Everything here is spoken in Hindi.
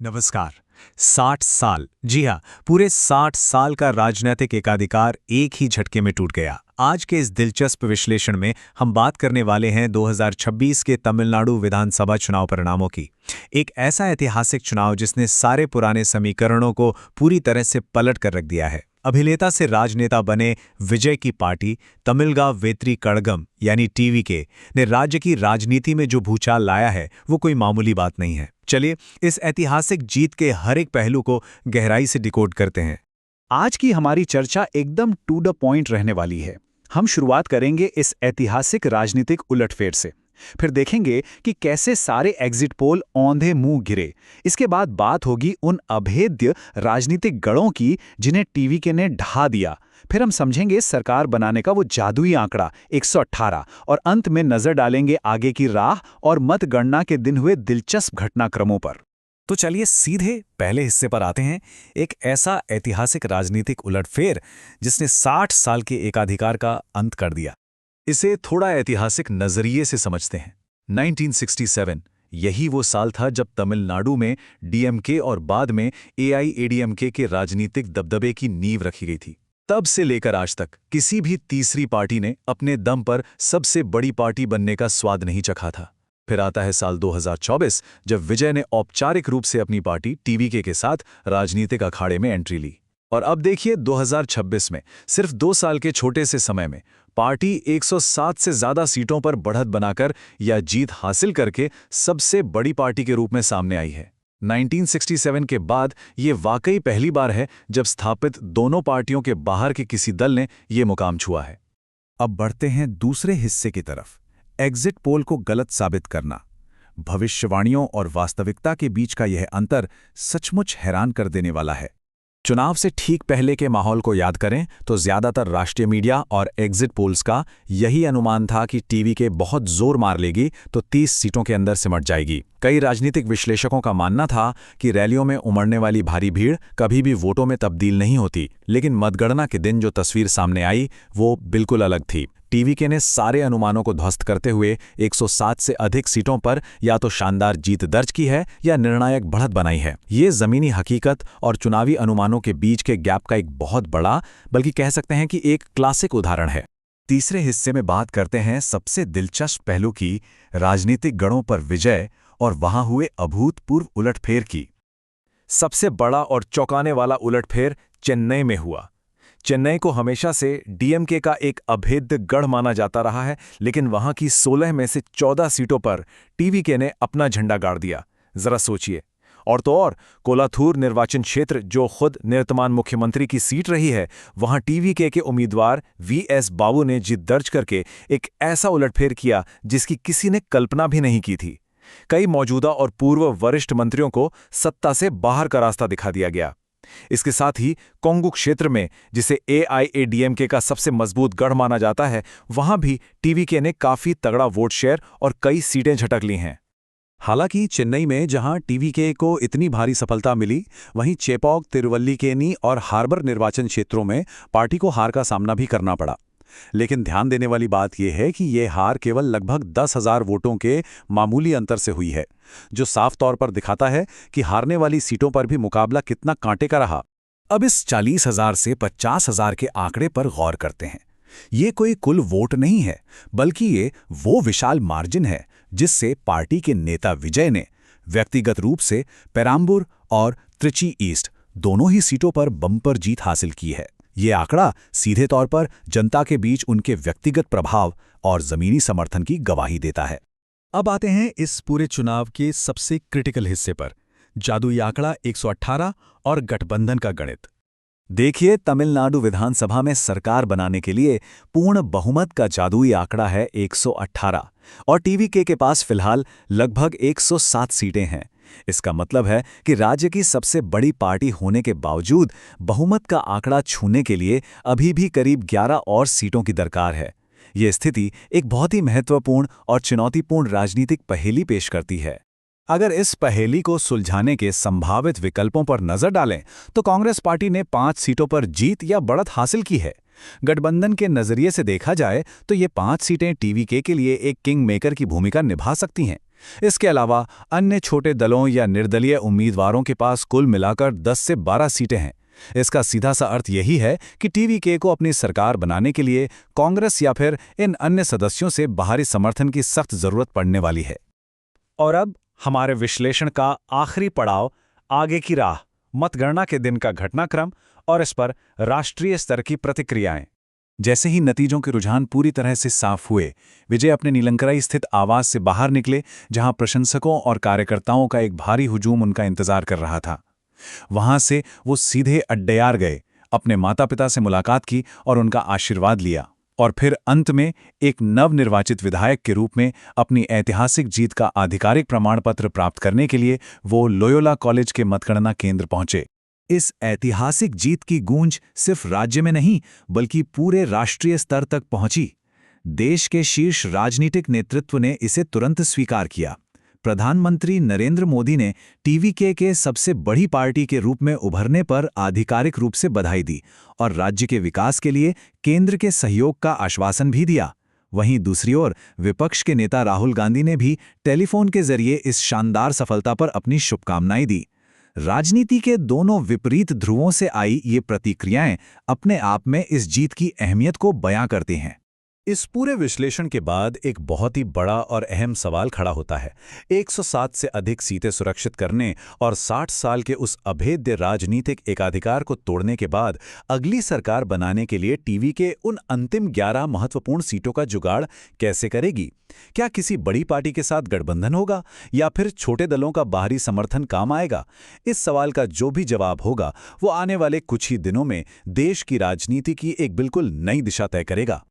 नमस्कार। 60 साल, जी हाँ, पूरे 60 साल का राजनीतिक एकाधिकार एक ही झटके में टूट गया। आज के इस दिलचस्प विश्लेषण में हम बात करने वाले हैं 2026 के तमिलनाडु विधानसभा चुनाव परिणामों की। एक ऐसा ऐतिहासिक चुनाव जिसने सारे पुराने समीकरणों को पूरी तरह से पलट कर रख दिया है। अभिनेता से राजनेता बने विजय की पार्टी तमिलगा वेत्री कड़गम यानी टीवीके ने राज्य की राजनीति में जो भूचाल लाया है वो कोई मामूली बात नहीं है। चलिए इस ऐतिहासिक जीत के हर एक पहलू को गहराई से डिकोड करते हैं। आज की हमारी चर्चा एकदम टू द पॉइंट रहने वाली है। हम शुरुआत करेंगे इस ऐतिहासिक राजनीतिक उलटफेर से, फिर देखेंगे कि कैसे सारे एग्जिट पोल औंधे मुंह गिरे। इसके बाद बात होगी उन अभेद्य राजनीतिक गढ़ों की जिन्हें टीवीके ने ढहा दिया। फिर हम समझेंगे सरकार बनाने का वो जादुई आंकड़ा 118 और अंत में नजर डालेंगे आगे की राह और मतगणना के दिन हुए दिलचस्प घटनाक्रमों पर। तो चलिए सीधे पहले हिस्से पर आते हैं। एक ऐसा ऐतिहासिक राजनीतिक उलटफेर जिसने 60 साल के एकाधिकार का अंत कर दिया। इसे थोड़ा ऐतिहासिक नजरिए से समझते हैं। 1967 यही वो साल था जब तमिलनाडु में डीएमके और बाद में एआईएडीएमके के राजनीतिक दबदबे की नींव रखी गई थी। तब से लेकर आज तक किसी भी तीसरी पार्टी ने अपने दम पर सबसे बड़ी पार्टी बनने का स्वाद नहीं चखा था। फिर आता है साल 2024 जब विजय ने औपचारिक रूप से अपनी पार्टी टीवीके के साथ राजनीतिक अखाड़े में एंट्री ली। और अब देखिए 2026 में सिर्फ 2 साल के छोटे से समय में पार्टी 107 से ज्यादा सीटों पर बढ़त बनाकर या जीत हासिल करके सबसे बड़ी पार्टी के रूप में सामने आई है। 1967 के बाद ये वाकई पहली बार है जब स्थापित दोनों पार्टियों के बाहर के किसी दल ने ये मुकाम छुआ है। अब बढ़ते हैं दूसरे हिस्से की तरफ। एग्जिट पोल को गलत साबित करना। भविष्यवाणियों और वास्तविकता के बीच का यह अंतर सचमुच हैरान कर देने वाला है। चुनाव से ठीक पहले के माहौल को याद करें तो ज्यादातर राष्ट्रीय मीडिया और एग्जिट पोल्स का यही अनुमान था कि टीवीके बहुत जोर मार लेगी तो 30 सीटों के अंदर सिमट जाएगी। कई राजनीतिक विश्लेषकों का मानना था कि रैलियों में उमड़ने वाली भारी भीड़ कभी भी वोटों में तब्दील नहीं होती, लेकिन मतगणना के दिन जो तस्वीर सामने आई वो बिल्कुल अलग थी। टीवीके ने सारे अनुमानों को ध्वस्त करते हुए 107 से अधिक सीटों पर या तो शानदार जीत दर्ज की है या निर्णायक बढ़त बनाई है। ये जमीनी हकीकत और चुनावी अनुमानों के बीच के गैप का एक बहुत बड़ा, बल्कि कह सकते हैं कि एक क्लासिक उदाहरण है। तीसरे हिस्से में बात करते हैं सबसे दिलचस्प पहलू की, राजनीतिक गढ़ों पर विजय और वहां हुए अभूतपूर्व उलटफेर की। सबसे बड़ा और चौंकाने वाला उलटफेर चेन्नई में हुआ। चेन्नई को हमेशा से डीएमके का एक अभेद्य गढ़ माना जाता रहा है, लेकिन वहां की 16 में से 14 सीटों पर टीवीके ने अपना झंडा गाड़ दिया। जरा सोचिए। और तो और कोलाथूर निर्वाचन क्षेत्र जो खुद निवर्तमान मुख्यमंत्री की सीट रही है, वहां टीवीके के उम्मीदवार वीएस बाबू ने जीत दर्ज करके एक ऐसा उलटफेर किया जिसकी किसी ने कल्पना भी नहीं की थी। कई मौजूदा और पूर्व वरिष्ठ मंत्रियों को सत्ता से बाहर का रास्ता दिखा दिया गया। इसके साथ ही कोंगू क्षेत्र में, जिसे एआईएडीएमके का सबसे मजबूत गढ़ माना जाता है, वहां भी टीवीके ने काफी तगड़ा वोट शेयर और कई सीटें झटक ली हैं। हालांकि चेन्नई में जहां टीवीके को इतनी भारी सफलता मिली, वहीं चेपौक, तिरुवल्लीकेनी और हार्बर निर्वाचन क्षेत्रों में पार्टी को हार का सामना भी करना पड़ा। लेकिन ध्यान देने वाली बात यह है कि ये हार केवल लगभग 10,000 वोटों के मामूली अंतर से हुई है, जो साफ तौर पर दिखाता है कि हारने वाली सीटों पर भी मुकाबला कितना कांटे का रहा। अब इस 40,000 से 50,000 के आंकड़े पर गौर करते हैं। ये कोई कुल वोट नहीं है, बल्कि ये वो विशाल मार्जिन है जिससे पार्टी के नेता विजय ने व्यक्तिगत रूप से पेराम्बूर और त्रिची ईस्ट दोनों ही सीटों पर बम्पर जीत हासिल की है। ये आंकड़ा सीधे तौर पर जनता के बीच उनके व्यक्तिगत प्रभाव और जमीनी समर्थन की गवाही देता है। अब आते हैं इस पूरे चुनाव के सबसे क्रिटिकल हिस्से पर, जादुई आंकड़ा 118 और गठबंधन का गणित। देखिए, तमिलनाडु विधानसभा में सरकार बनाने के लिए पूर्ण बहुमत का जादुई आंकड़ा है 118 और टीवीके के पास फिलहाल लगभग 107 सीटें हैं। इसका मतलब है कि राज्य की सबसे बड़ी पार्टी होने के बावजूद बहुमत का आंकड़ा छूने के लिए अभी भी करीब 11 और सीटों की दरकार है। ये स्थिति एक बहुत ही महत्वपूर्ण और चुनौतीपूर्ण राजनीतिक पहेली पेश करती है। अगर इस पहेली को सुलझाने के संभावित विकल्पों पर नजर डालें तो कांग्रेस पार्टी ने 5 सीटों पर जीत या बढ़त हासिल की है, गठबंधन के नजरिए से देखा जाए तो ये 5 सीटें टीवीके के लिए एक किंग मेकर की भूमिका निभा सकती हैं। इसके अलावा अन्य छोटे दलों या निर्दलीय उम्मीदवारों के पास कुल मिलाकर 10 से 12 सीटें हैं। इसका सीधा सा अर्थ यही है कि टीवीके को अपनी सरकार बनाने के लिए कांग्रेस या फिर इन अन्य सदस्यों से बाहरी समर्थन की सख्त जरूरत पड़ने वाली है। और अब हमारे विश्लेषण का आखिरी पड़ाव, आगे की राह, मतगणना के दिन का घटनाक्रम और इस पर राष्ट्रीय स्तर की प्रतिक्रियाएं। जैसे ही नतीजों के रुझान पूरी तरह से साफ हुए, विजय अपने नीलंकराई स्थित आवास से बाहर निकले, जहां प्रशंसकों और कार्यकर्ताओं का एक भारी हुजूम उनका इंतजार कर रहा था। वहां से वो सीधे अड्डयार गए, अपने माता पिता से मुलाकात की और उनका आशीर्वाद लिया, और फिर अंत में एक नवनिर्वाचित विधायक के रूप में अपनी ऐतिहासिक जीत का आधिकारिक प्रमाण पत्र प्राप्त करने के लिए वो लोयोला कॉलेज के मतगणना केंद्र पहुंचे। इस ऐतिहासिक जीत की गूंज सिर्फ राज्य में नहीं बल्कि पूरे राष्ट्रीय स्तर तक पहुंची। देश के शीर्ष राजनीतिक नेतृत्व ने इसे तुरंत स्वीकार किया। प्रधानमंत्री नरेंद्र मोदी ने टीवीके के सबसे बड़ी पार्टी के रूप में उभरने पर आधिकारिक रूप से बधाई दी और राज्य के विकास के लिए केंद्र के सहयोग का आश्वासन भी दिया। वहीं दूसरी ओर विपक्ष के नेता राहुल गांधी ने भी टेलीफोन के जरिए इस शानदार सफलता पर अपनी शुभकामनाएं दी। राजनीति के दोनों विपरीत ध्रुवों से आई ये प्रतिक्रियाएं अपने आप में इस जीत की अहमियत को बयां करती हैं। इस पूरे विश्लेषण के बाद एक बहुत ही बड़ा और अहम सवाल खड़ा होता है। 107 से अधिक सीटें सुरक्षित करने और 60 साल के उस अभेद्य राजनीतिक एकाधिकार को तोड़ने के बाद अगली सरकार बनाने के लिए टीवीके उन अंतिम 11 महत्वपूर्ण सीटों का जुगाड़ कैसे करेगी? क्या किसी बड़ी पार्टी के साथ गठबंधन होगा या फिर छोटे दलों का बाहरी समर्थन काम आएगा? इस सवाल का जो भी जवाब होगा वो आने वाले कुछ ही दिनों में देश की राजनीति की एक बिल्कुल नई दिशा तय करेगा।